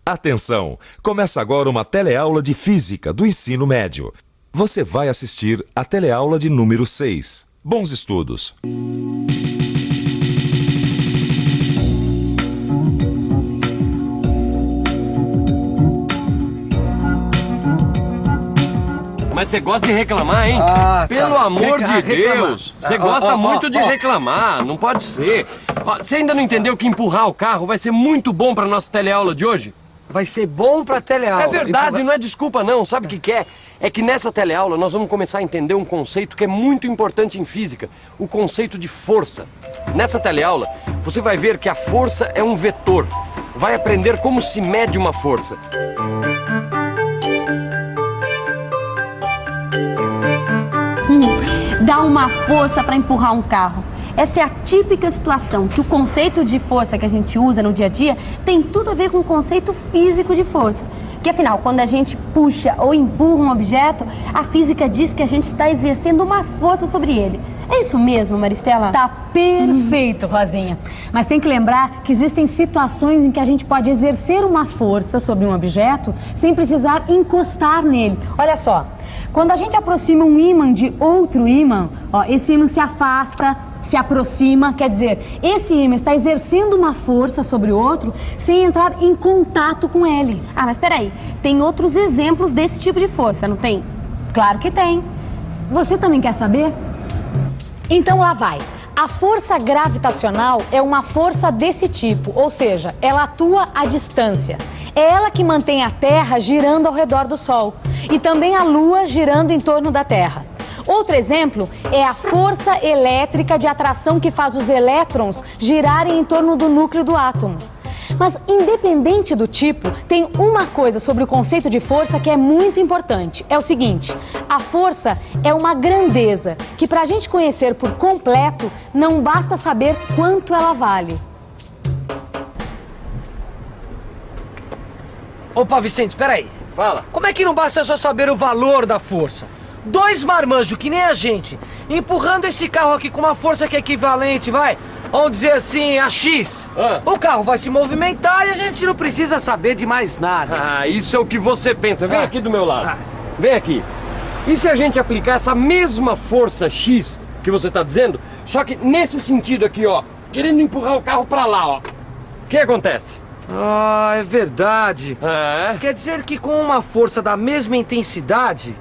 Atenção! Começa agora uma teleaula de Física do ensino médio. Você vai assistir a teleaula de número 6. Bons estudos! Mas você gosta de reclamar, hein? Pelo amor de Deus! Você gosta muito de reclamar, não pode ser. Ó, você ainda não entendeu que empurrar o carro vai ser muito bom para nossa teleaula de hoje? Vai ser bom pra teleaula. É verdade, não é desculpa não. Sabe o que é? É que nessa teleaula nós vamos começar a entender um conceito que é muito importante em física, o conceito de força. Nessa teleaula, você vai ver que a força é um vetor. Vai aprender como se mede uma força. Dá uma força para empurrar um carro. Essa é a típica situação que o conceito de força que a gente usa no dia a dia tem tudo a ver com o conceito físico de força. Que afinal, quando a gente puxa ou empurra um objeto, a física diz que a gente está exercendo uma força sobre ele. É isso mesmo, Maristela? Tá perfeito, Rosinha. Mas tem que lembrar que existem situações em que a gente pode exercer uma força sobre um objeto sem precisar encostar nele. Olha só, quando a gente aproxima um ímã de outro ímã, ó, esse ímã se afasta, se aproxima, quer dizer, esse ímã está exercendo uma força sobre o outro sem entrar em contato com ele. Ah, mas peraí, tem outros exemplos desse tipo de força, não tem? Claro que tem. Você também quer saber? Então lá vai. A força gravitacional é uma força desse tipo, ou seja, ela atua à distância. É ela que mantém a Terra girando ao redor do Sol e também a Lua girando em torno da Terra. Outro exemplo é a força elétrica de atração que faz os elétrons girarem em torno do núcleo do átomo. Mas, independente do tipo, tem uma coisa sobre o conceito de força que é muito importante. É o seguinte, a força é uma grandeza que, para a gente conhecer por completo, não basta saber quanto ela vale. Opa, Vicente, espera aí. Fala. Como é que não basta só saber o valor da força? Dois marmanjos, que nem a gente, empurrando esse carro aqui com uma força que é equivalente, vamos dizer assim, a X. O carro vai se movimentar e a gente não precisa saber de mais nada. Ah, isso é o que você pensa. Vem aqui do meu lado. Vem aqui. E se a gente aplicar essa mesma força X que você está dizendo, só que nesse sentido aqui, ó, querendo empurrar o carro para lá, ó. O que acontece? Ah, é verdade. É? Quer dizer que com uma força da mesma intensidade,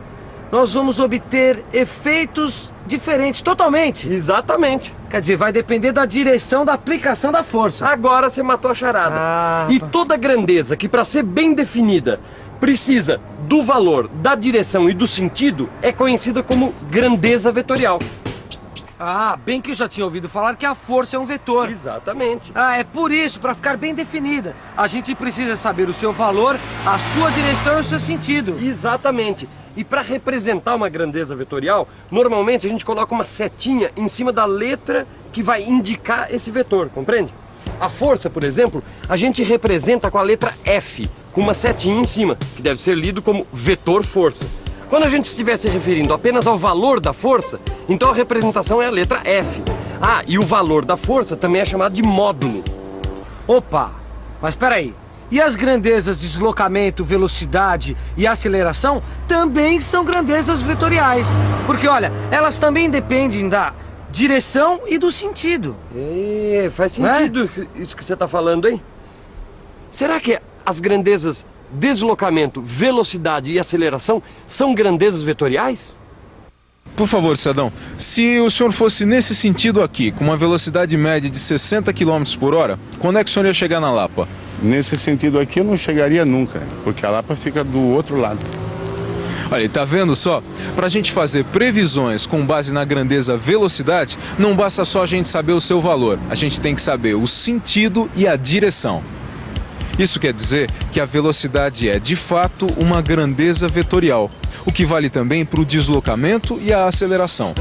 nós vamos obter efeitos diferentes, totalmente. Exatamente. Quer dizer, vai depender da direção da aplicação da força. Agora você matou a charada. E toda grandeza que, para ser bem definida, precisa do valor, da direção e do sentido, é conhecida como grandeza vetorial. Ah, bem que eu já tinha ouvido falar que a força é um vetor. Exatamente. Ah, é por isso, para ficar bem definida, a gente precisa saber o seu valor, a sua direção e o seu sentido. Exatamente. E para representar uma grandeza vetorial, normalmente a gente coloca uma setinha em cima da letra que vai indicar esse vetor, compreende? A força, por exemplo, a gente representa com a letra F, com uma setinha em cima, que deve ser lido como vetor força. Quando a gente estiver se referindo apenas ao valor da força, então a representação é a letra F. Ah, e o valor da força também é chamado de módulo. Opa, mas espera aí. E as grandezas de deslocamento, velocidade e aceleração também são grandezas vetoriais. Porque, olha, elas também dependem da direção e do sentido. Faz sentido isso que você está falando, hein? Será que as grandezas deslocamento, velocidade e aceleração são grandezas vetoriais? Por favor, cidadão, se o senhor fosse nesse sentido aqui, com uma velocidade média de 60 km por hora, quando é que o senhor ia chegar na Lapa? Nesse sentido aqui eu não chegaria nunca, porque a Lapa fica do outro lado. Olha, tá vendo só? Para a gente fazer previsões com base na grandeza velocidade, não basta só a gente saber o seu valor, a gente tem que saber o sentido e a direção. Isso quer dizer que a velocidade é, de fato, uma grandeza vetorial, o que vale também para o deslocamento e a aceleração.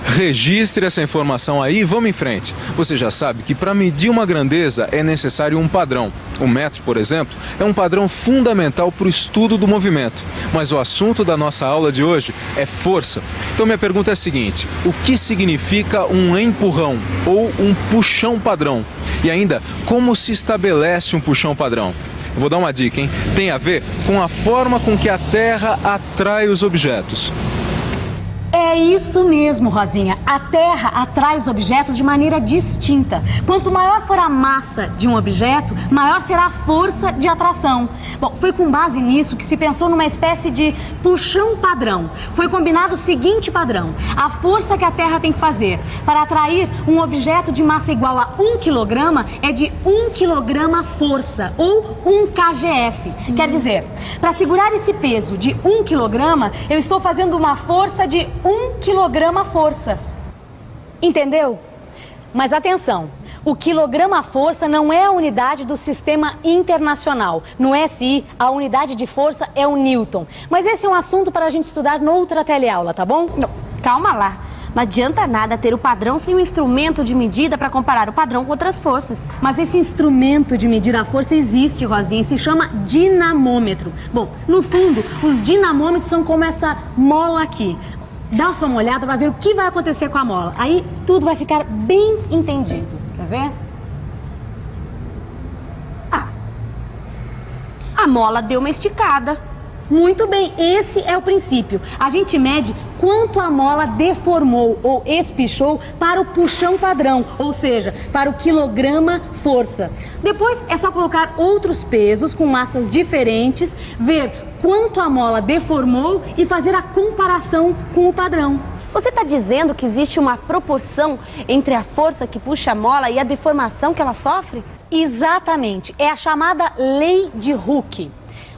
Registre essa informação aí e vamos em frente. Você já sabe que para medir uma grandeza é necessário um padrão. O metro, por exemplo, é um padrão fundamental para o estudo do movimento. Mas o assunto da nossa aula de hoje é força. Então minha pergunta é a seguinte: o que significa um empurrão ou um puxão padrão? E ainda, como se estabelece um puxão padrão? Eu vou dar uma dica, hein? Tem a ver com a forma com que a Terra atrai os objetos. É isso mesmo, Rosinha. A Terra atrai os objetos de maneira distinta. Quanto maior for a massa de um objeto, maior será a força de atração. Bom, foi com base nisso que se pensou numa espécie de puxão padrão. Foi combinado o seguinte padrão: a força que a Terra tem que fazer para atrair um objeto de massa igual a 1 kg é de 1 kg força, ou 1 kgf. Quer dizer, para segurar esse peso de 1 kg, eu estou fazendo uma força de 1 kg força. Entendeu? Mas atenção, o quilograma-força não é a unidade do sistema internacional. No SI, a unidade de força é o Newton. Mas esse é um assunto para a gente estudar noutra teleaula, tá bom? Não, calma lá. Não adianta nada ter o padrão sem um instrumento de medida para comparar o padrão com outras forças. Mas esse instrumento de medir a força existe, Rosinha, e se chama dinamômetro. Bom, no fundo, os dinamômetros são como essa mola aqui. Dá só uma olhada para ver o que vai acontecer com a mola. Aí tudo vai ficar bem entendido. Quer ver? A mola deu uma esticada. Muito bem, esse é o princípio. A gente mede quanto a mola deformou ou espichou para o puxão padrão, ou seja, para o quilograma-força. Depois é só colocar outros pesos com massas diferentes, ver quanto a mola deformou e fazer a comparação com o padrão. Você está dizendo que existe uma proporção entre a força que puxa a mola e a deformação que ela sofre? Exatamente, é a chamada lei de Hooke.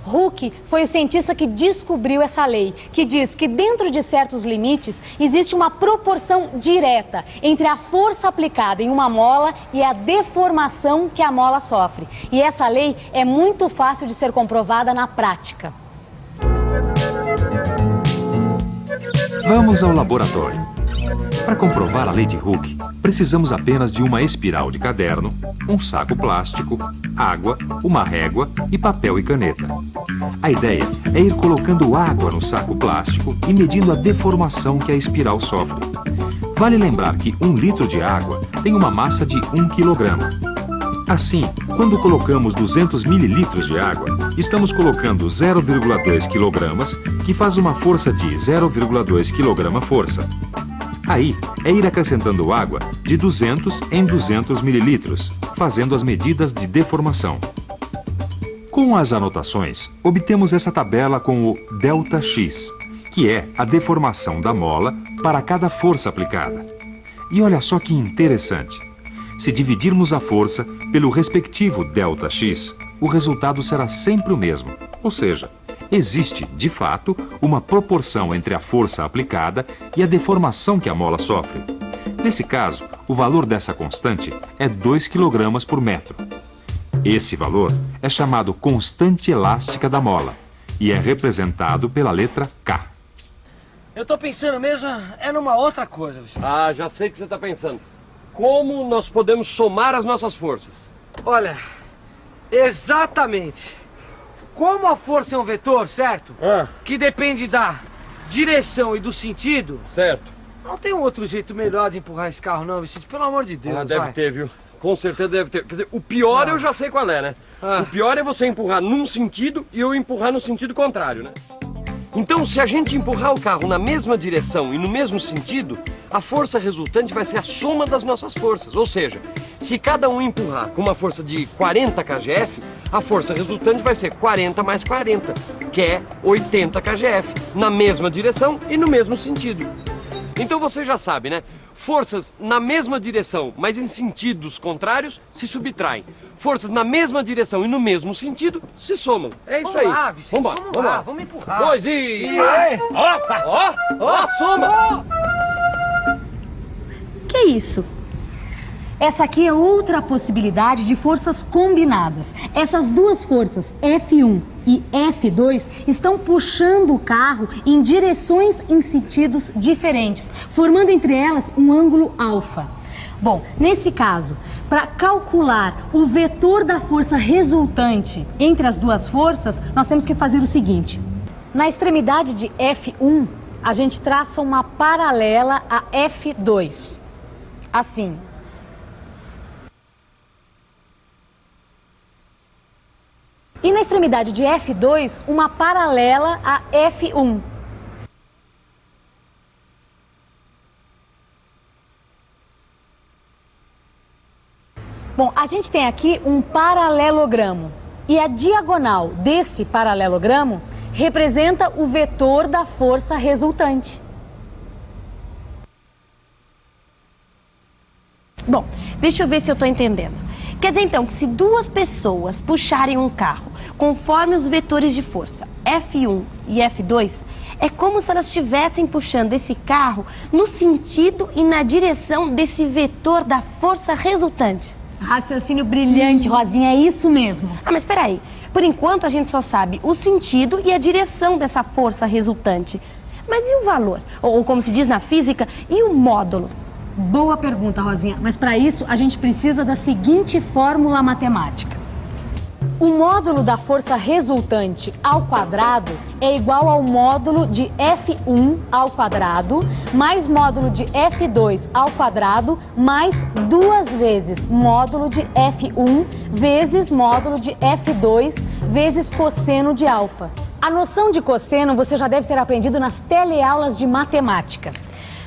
Hooke foi o cientista que descobriu essa lei, que diz que dentro de certos limites existe uma proporção direta entre a força aplicada em uma mola e a deformação que a mola sofre. E essa lei é muito fácil de ser comprovada na prática. Vamos ao laboratório. Para comprovar a lei de Hooke, precisamos apenas de uma espiral de caderno, um saco plástico, água, uma régua e papel e caneta. A ideia é ir colocando água no saco plástico e medindo a deformação que a espiral sofre. Vale lembrar que 1 litro de água tem uma massa de 1 kg. Assim, quando colocamos 200 mililitros de água, estamos colocando 0,2 kg, que faz uma força de 0,2 kg força. Aí, é ir acrescentando água de 200 em 200 mililitros, fazendo as medidas de deformação. Com as anotações, obtemos essa tabela com o ΔX, que é a deformação da mola para cada força aplicada. E olha só que interessante. Se dividirmos a força pelo respectivo ΔX, o resultado será sempre o mesmo, ou seja, existe, de fato, uma proporção entre a força aplicada e a deformação que a mola sofre. Nesse caso, o valor dessa constante é 2 kg por metro. Esse valor é chamado constante elástica da mola e é representado pela letra K. Eu tô pensando mesmo é numa outra coisa, Vicente. Ah, já sei o que você está pensando. Como nós podemos somar as nossas forças? Olha, exatamente. Como a força é um vetor, certo? Que depende da direção e do sentido. Certo. Não tem um outro jeito melhor de empurrar esse carro não, Vicente. Pelo amor de Deus, deve ter, viu? Com certeza deve ter. Quer dizer, o pior eu já sei qual é, né? O pior é você empurrar num sentido e eu empurrar no sentido contrário, né? Então, se a gente empurrar o carro na mesma direção e no mesmo sentido, a força resultante vai ser a soma das nossas forças. Ou seja, se cada um empurrar com uma força de 40 kgf, a força resultante vai ser 40 mais 40, que é 80 kgf, na mesma direção e no mesmo sentido. Então você já sabe, né? Forças na mesma direção, mas em sentidos contrários, se subtraem. Forças na mesma direção e no mesmo sentido, se somam. É isso aí. Vamos lá, Vicente, Vamos lá, lá. vamos empurrar. 2 e... Ó, soma! Que é isso? Essa aqui é outra possibilidade de forças combinadas. Essas duas forças, F1 e F2, estão puxando o carro em direções em sentidos diferentes, formando entre elas um ângulo alfa. Bom, nesse caso, para calcular o vetor da força resultante entre as duas forças, nós temos que fazer o seguinte. Na extremidade de F1, a gente traça uma paralela a F2. Assim. E na extremidade de F2, uma paralela a F1. Bom, a gente tem aqui um paralelogramo. E a diagonal desse paralelogramo representa o vetor da força resultante. Bom, deixa eu ver se eu tô entendendo. Quer dizer então que se duas pessoas puxarem um carro conforme os vetores de força F1 e F2, é como se elas estivessem puxando esse carro no sentido e na direção desse vetor da força resultante. Raciocínio brilhante, Rosinha, é isso mesmo. Ah, mas peraí. Por enquanto a gente só sabe o sentido e a direção dessa força resultante. Mas e o valor? Ou como se diz na física, e o módulo? Boa pergunta, Rosinha. Mas para isso a gente precisa da seguinte fórmula matemática. O módulo da força resultante ao quadrado é igual ao módulo de F1 ao quadrado mais módulo de F2 ao quadrado mais 2 vezes módulo de F1 vezes módulo de F2 vezes cosseno de alfa. A noção de cosseno você já deve ter aprendido nas teleaulas de matemática.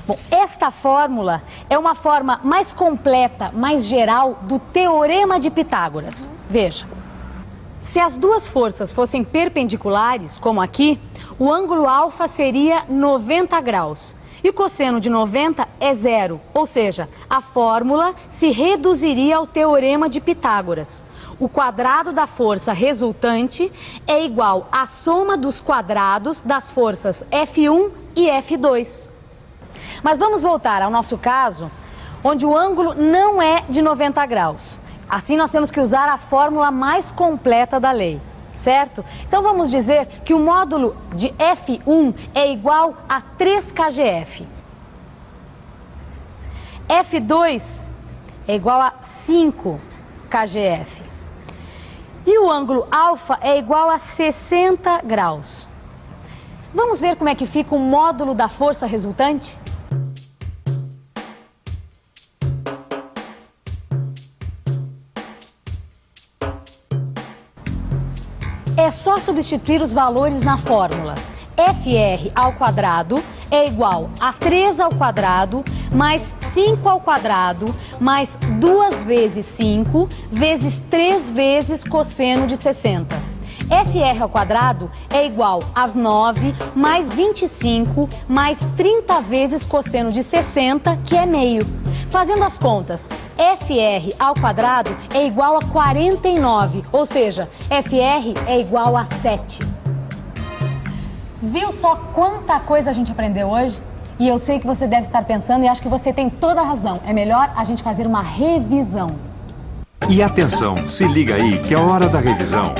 Bom, esta fórmula é uma forma mais completa, mais geral do Teorema de Pitágoras. Veja. Se as duas forças fossem perpendiculares, como aqui, o ângulo alfa seria 90 graus. E o cosseno de 90 é zero, ou seja, a fórmula se reduziria ao Teorema de Pitágoras. O quadrado da força resultante é igual à soma dos quadrados das forças F1 e F2. Mas vamos voltar ao nosso caso, onde o ângulo não é de 90 graus. Assim, nós temos que usar a fórmula mais completa da lei, certo? Então, vamos dizer que o módulo de F1 é igual a 3 kgf. F2 é igual a 5 kgf. E o ângulo alfa é igual a 60 graus. Vamos ver como é que fica o módulo da força resultante? É só substituir os valores na fórmula. FR ao quadrado é igual a 3 ao quadrado mais 5 ao quadrado mais 2 vezes 5 vezes 3 vezes cosseno de 60. FR ao quadrado é igual a 9 mais 25 mais 30 vezes cosseno de 60, que é meio. Fazendo as contas, FR ao quadrado é igual a 49, ou seja, FR é igual a 7. Viu só quanta coisa a gente aprendeu hoje? E eu sei que você deve estar pensando e acho que você tem toda a razão. É melhor a gente fazer uma revisão. E atenção, se liga aí que é hora da revisão.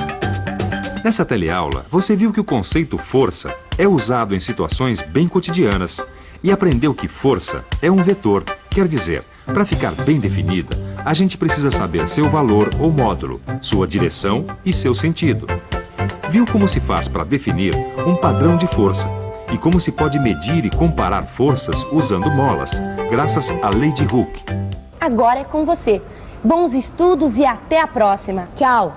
Nessa teleaula, você viu que o conceito força é usado em situações bem cotidianas e aprendeu que força é um vetor. Quer dizer, para ficar bem definida, a gente precisa saber seu valor ou módulo, sua direção e seu sentido. Viu como se faz para definir um padrão de força e como se pode medir e comparar forças usando molas, graças à lei de Hooke. Agora é com você. Bons estudos e até a próxima. Tchau!